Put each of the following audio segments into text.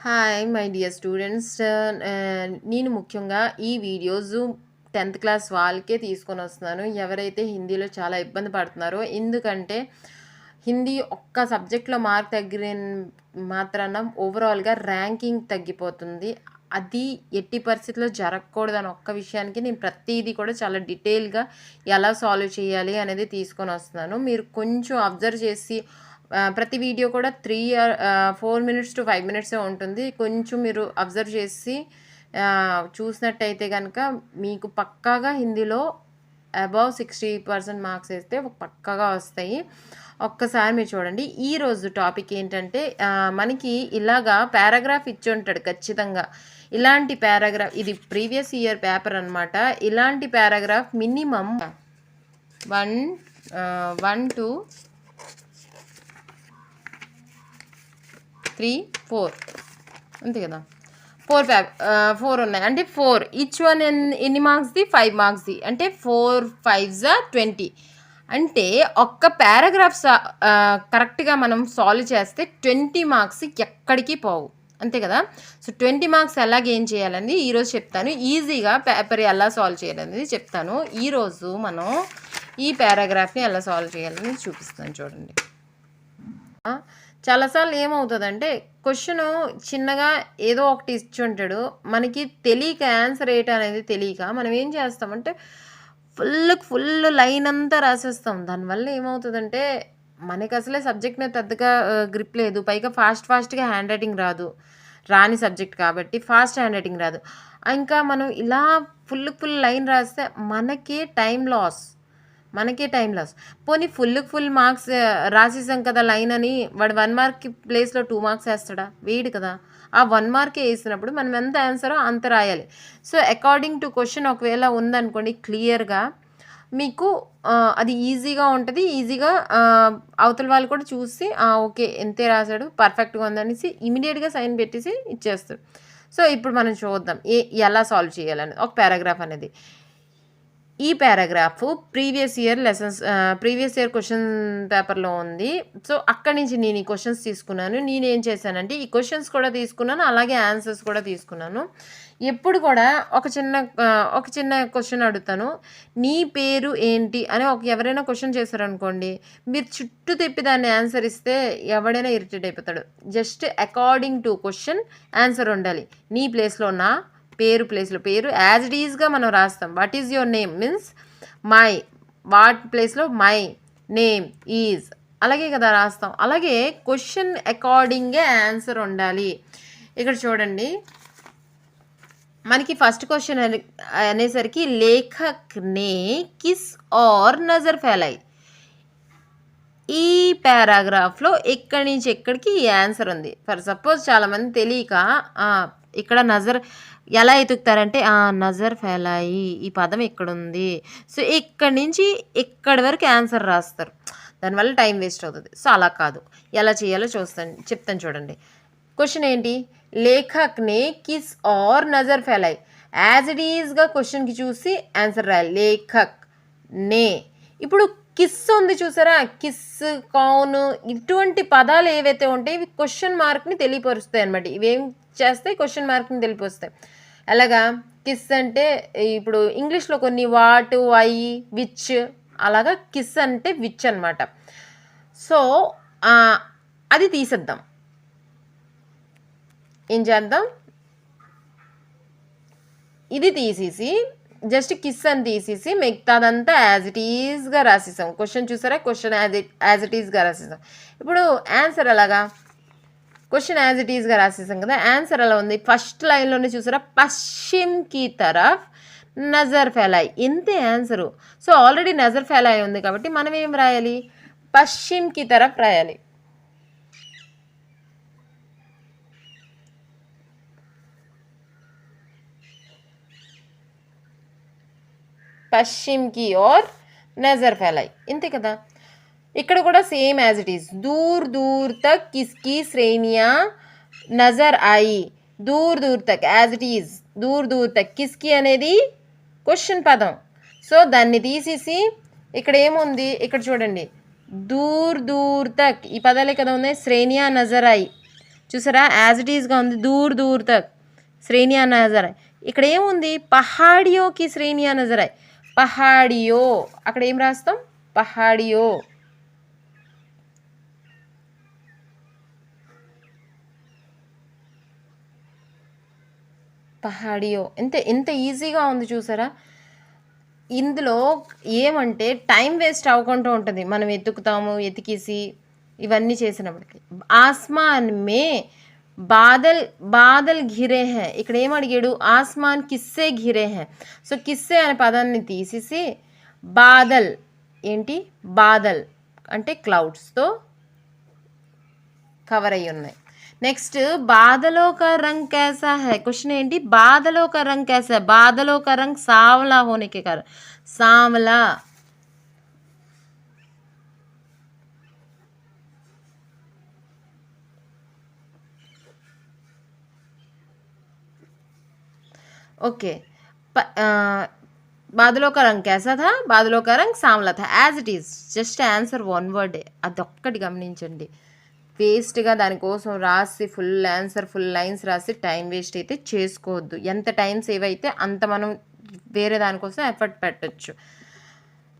Hi my dear students. నేను ముఖ్యంగా ఈ వీడియోస్ 10th క్లాస్ వాళ్ళకే తీసుకొని వస్తున్నాను, ఎవరైతే హిందీలో చాలా ఇబ్బంది పడుతున్నారో. ఎందుకంటే హిందీ ఒక్క సబ్జెక్ట్లో మార్క్ తగ్గిన మాత్రాన ఓవరాల్గా ర్యాంకింగ్ తగ్గిపోతుంది. అది ఎట్టి పరిస్థితుల్లో జరగకూడదని ఒక్క విషయానికి నేను ప్రతిదీ కూడా చాలా డీటెయిల్గా ఎలా సాల్వ్ చేయాలి అనేది తీసుకొని వస్తున్నాను. మీరు కొంచెం అబ్జర్వ్ చేసి ప్రతి వీడియో కూడా 4 మినిట్స్ టు 5 మినిట్సే ఉంటుంది. కొంచెం మీరు అబ్జర్వ్ చేసి చూసినట్టయితే కనుక మీకు పక్కాగా హిందీలో అబౌవ్ 60% మార్క్స్ వేస్తే పక్కాగా వస్తాయి. ఒక్కసారి మీరు చూడండి. ఈరోజు టాపిక్ ఏంటంటే మనకి ఇలాగా పారాగ్రాఫ్ ఇచ్చి ఉంటాడు ఖచ్చితంగా. ఇలాంటి పారాగ్రాఫ్, ఇది ప్రీవియస్ ఇయర్ పేపర్ అనమాట. ఇలాంటి పారాగ్రాఫ్ మినిమం 1 2 3 4 అంతే కదా. 4 ఉన్నాయి అంటే 4 ఈచ్ వన్ ఎన్ని మార్క్స్ది? 5 మార్క్స్ది. అంటే 4 5s 20. అంటే ఒక్క పారాగ్రాఫ్ కరెక్ట్గా మనం సాల్వ్ చేస్తే 20 మార్క్స్ ఎక్కడికి పోవు, అంతే కదా. సో 20 మార్క్స్ ఎలా గెయిన్ చేయాలని ఈరోజు చెప్తాను. ఈజీగా పేపర్ ఎలా సాల్వ్ చేయాలనేది చెప్తాను. ఈరోజు మనం ఈ పారాగ్రాఫ్ని ఎలా సాల్వ్ చేయాలని చూపిస్తాను. చూడండి, చాలాసార్లు ఏమవుతుందంటే క్వశ్చన్ చిన్నగా ఏదో ఒకటి ఇచ్చి ఉంటాడు, మనకి తెలియక ఆన్సర్ ఏంటి అనేది తెలియక మనం ఏం చేస్తామంటే ఫుల్ లైన్ అంతా రాసేస్తాం. దానివల్ల ఏమవుతుందంటే మనకి అసలే సబ్జెక్ట్ మీద పెద్దగా గ్రిప్ లేదు, పైగా ఫాస్ట్గా హ్యాండ్ రైటింగ్ రాని సబ్జెక్ట్ కాబట్టి ఫాస్ట్ హ్యాండ్ రైటింగ్ రాదు. ఇంకా మనం ఇలా ఫుల్ లైన్ రాస్తే మనకే టైం లాస్. పోనీ ఫుల్ మార్క్స్ రాసేసాం కదా లైన్ అని, వాడు 1 మార్క్ ప్లేస్లో 2 మార్క్స్ వేస్తాడా? వేయడు కదా. ఆ 1 మార్కే వేసినప్పుడు మనం ఎంత ఆన్సరో అంత రాయాలి. సో అకార్డింగ్ టు క్వశ్చన్ ఒకవేళ ఉందనుకోండి క్లియర్గా, మీకు అది ఈజీగా ఉంటుంది. ఈజీగా అవతల వాళ్ళు కూడా చూసి ఓకే ఎంతే రాశాడు, పర్ఫెక్ట్గా ఉందనేసి ఇమీడియట్గా సైన్ పెట్టేసి ఇచ్చేస్తారు. సో ఇప్పుడు మనం చూద్దాం ఎలా సాల్వ్ చేయాలని ఒక పారాగ్రాఫ్ అనేది. ఈ పారాగ్రాఫ్ ప్రీవియస్ ఇయర్ క్వశ్చన్ పేపర్లో ఉంది. సో అక్కడి నుంచి నేను ఈ క్వశ్చన్స్ తీసుకున్నాను. నేనేం చేశానంటే ఈ క్వశ్చన్స్ కూడా తీసుకున్నాను, అలాగే ఆన్సర్స్ కూడా తీసుకున్నాను. ఎప్పుడు కూడా ఒక చిన్న క్వశ్చన్ అడుగుతాను, నీ పేరు ఏంటి అని ఎవరైనా క్వశ్చన్ చేశారనుకోండి, మీరు చుట్టూ తిప్పి దాన్ని ఆన్సర్ ఇస్తే ఎవడైనా ఇరిటేట్ అయిపోతాడు. Just according to question answer ఉండాలి. నీ ప్లేస్లో నా, పేరు ప్లేస్లో పేరు, యాజ్ ఇట్ ఈజ్గా మనం రాస్తాం. What is your name means my, what ప్లేస్లో మై నేమ్ ఈజ్, అలాగే కదా రాస్తాం. అలాగే క్వశ్చన్ అకార్డింగే ఆన్సర్ ఉండాలి. ఇక్కడ చూడండి, మనకి ఫస్ట్ క్వశ్చన్ అనేసరికి లేఖక్ నే కిస్ ఆర్ నజర్ ఫెలాయి. ఈ పారాగ్రాఫ్లో ఎక్కడి నుంచి ఎక్కడికి ఈ ఆన్సర్ ఉంది. ఫర్ సపోజ్ చాలామంది తెలియక ఇక్కడ నజర్ ఎలా ఎతుకుతారంటే నజర్ ఫెలాయి ఈ పదం ఎక్కడుంది, సో ఇక్కడి నుంచి ఎక్కడి వరకు ఆన్సర్ రాస్తారు. దానివల్ల టైం వేస్ట్ అవుతుంది. సో అలా కాదు, ఎలా చేయాలో చెప్తాను చూడండి. క్వశ్చన్ ఏంటి? లేఖక్ నే kiss are Nazar ఫెలాయి. As it ఈజ్గా క్వశ్చన్కి చూసి ఆన్సర్ రాయాలి. లేఖక్ నే. ఇప్పుడు కిస్ ఉంది చూసారా, కిస్, కౌన్, ఇటువంటి పదాలు ఏవైతే ఉంటాయి ఇవి క్వశ్చన్ మార్క్ని తెలియపరుస్తాయి అనమాట. ఇవేం చేస్తాయి? క్వశ్చన్ మార్క్ని తెలియపరుస్తాయి. అలాగా కిస్ అంటే ఇప్పుడు ఇంగ్లీష్లో కొన్ని వాట్, వై, విచ్, అలాగా కిస్ అంటే విచ్ అనమాట. సో అది తీసేద్దాం. ఏం చేద్దాం, ఇది తీసేసి జస్ట్ కిస్ అని తీసేసి మిగతాదంతా యాజ్ ఇట్ ఈజ్గా రాసేసాం. క్వశ్చన్ చూసారా, క్వశ్చన్ యాజ్ ఇట్ ఈజ్గా రాసేసాం. ఇప్పుడు ఆన్సర్ ఎలాగా? క్వశ్చన్ యాజ్ ఇట్ ఈజ్గా రాసేసాం కదా, ఆన్సర్ ఎలా ఉంది? ఫస్ట్ లైన్లోనే చూసారా, పశ్చిమ్ కి తరఫ్ నజర్ ఫెలాయి, ఇంతే ఆన్సరు. సో ఆల్రెడీ నజర్ ఫెలాయి ఉంది కాబట్టి మనం ఏం రాయాలి? పశ్చిమ్ కి తరఫ్ రాయాలి. పశ్చిమ్ కి और నజర్ ఫెలాయి, ఇంతే కదా. ఇక్కడ కూడా సేమ్ యాజ్ ఇట్ ఈస్. దూర్ దూర్ తక్ కిస్కి శ్రేణియా నజర్ ఆయి. దూర్ దూర్ తక్ యాజ్ ఇట్ ఈజ్. దూర్ దూర్ తక్ కిస్కి అనేది క్వశ్చన్ పదం. సో దాన్ని తీసేసి ఇక్కడ ఏముంది, ఇక్కడ చూడండి, దూర్ దూర్ తక్ ఈ పదాలే కదా ఉన్నాయి. శ్రేణియా నజర్ ఆయి, చూసారా యాజ్ ఇట్ ఈస్గా ఉంది, దూర్ దూర్ తక్ శ్రేణియా నజర్ ఆయ్. ఇక్కడ ఏముంది, పహాడియోకి శ్రేణియా నజర్ ఆయ్. పహాడియో అక్కడ ఏం రాస్తాం, పహాడియో. పహాడియో ఎంత ఈజీగా ఉంది చూసారా. ఇందులో ఏమంటే టైం వేస్ట్ అవ్వకుండా ఉంటుంది, మనం ఎతికేసి ఇవన్నీ చేసినప్పటికి. ఆస్మాన్ మే బాదల్ బాదల్ ఘిరే హే, ఇక్కడ ఏం అడిగాడు, ఆస్మాన్ కిస్సే ఘిరే హే. సో కిస్సే అనే పదాన్ని తీసేసి బాదల్ ఏంటి, బాదల్ అంటే క్లౌడ్స్తో కవర్ అయ్యి ఉన్నాయి. నెక్స్ట్ బాదలో కా రంగ్ कैसा है, క్వశ్చన్ ఏంటి, బాదలో కా రంగ్ कैसा है. బాదలో కా రంగ్ సావలా होने के कारण, సావలా. ओके, బాదలో కా రంగ్ कैसा था, బాదలో కా రంగ్ సావలా था. As it is, just answer one వర్డే, అదొక్కటి గమనించండి. వేస్ట్గా దానికోసం రాసి ఫుల్ ఆన్సర్ ఫుల్ లైన్స్ రాసి టైం వేస్ట్ అయితే చేసుకోవద్దు. ఎంత టైం సేవ్ అయితే అంత మనం వేరే దానికోసం ఎఫర్ట్ పెట్టచ్చు.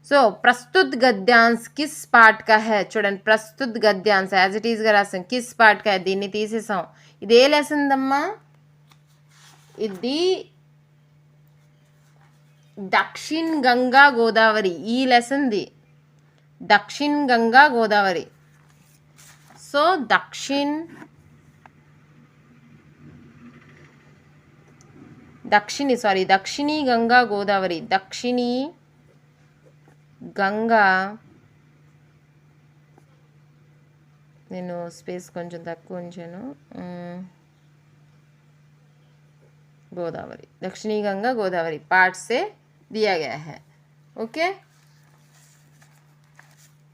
సో ప్రస్తుత్ గద్యాంశ్ కిస్ పార్ట్ కా హై, చూడండి ప్రస్తుత్ గద్యాంశ్ యాజ్ ఇట్ ఈస్గా రాసాం, కిస్ పార్ట్ కా హై దీన్ని తీసేసాం. ఇదే లెసన్ దమ్మా, ఇది దక్షిణ్ గంగా గోదావరి, ఈ లెసన్ది దక్షిణ్ గంగా గోదావరి. సో దక్షిణీ గంగా గోదావరి, దక్షిణీ గంగా, నేను స్పేస్ కొంచెం తక్కువ ఉంచాను, गोदावरी, दक्षिणी गंगा गोदावरी पार्ट से दिया गया है. ఓకే,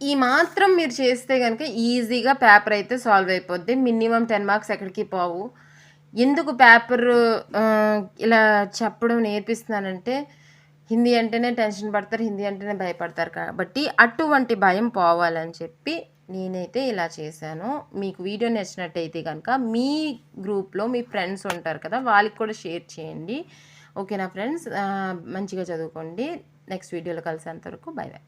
ఈ మాత్రం మీరు చేస్తే కనుక ఈజీగా పేపర్ అయితే సాల్వ్ అయిపోద్ది. మినిమం 10 మార్క్స్ ఎక్కడికి పోవు. ఎందుకు పేపర్ ఇలా చెప్పడం నేర్పిస్తున్నానంటే, హిందీ అంటేనే టెన్షన్ పడతారు, హిందీ అంటేనే భయపడతారు, కాబట్టి అటువంటి భయం పోవాలని చెప్పి నేనైతే ఇలా చేశాను. మీకు వీడియో నచ్చినట్టయితే కనుక మీ గ్రూప్లో మీ ఫ్రెండ్స్ ఉంటారు కదా, వాళ్ళకి కూడా షేర్ చేయండి. ఓకేనా ఫ్రెండ్స్, మంచిగా చదువుకోండి. నెక్స్ట్ వీడియోలో కలిసేంత వరకు బై బై.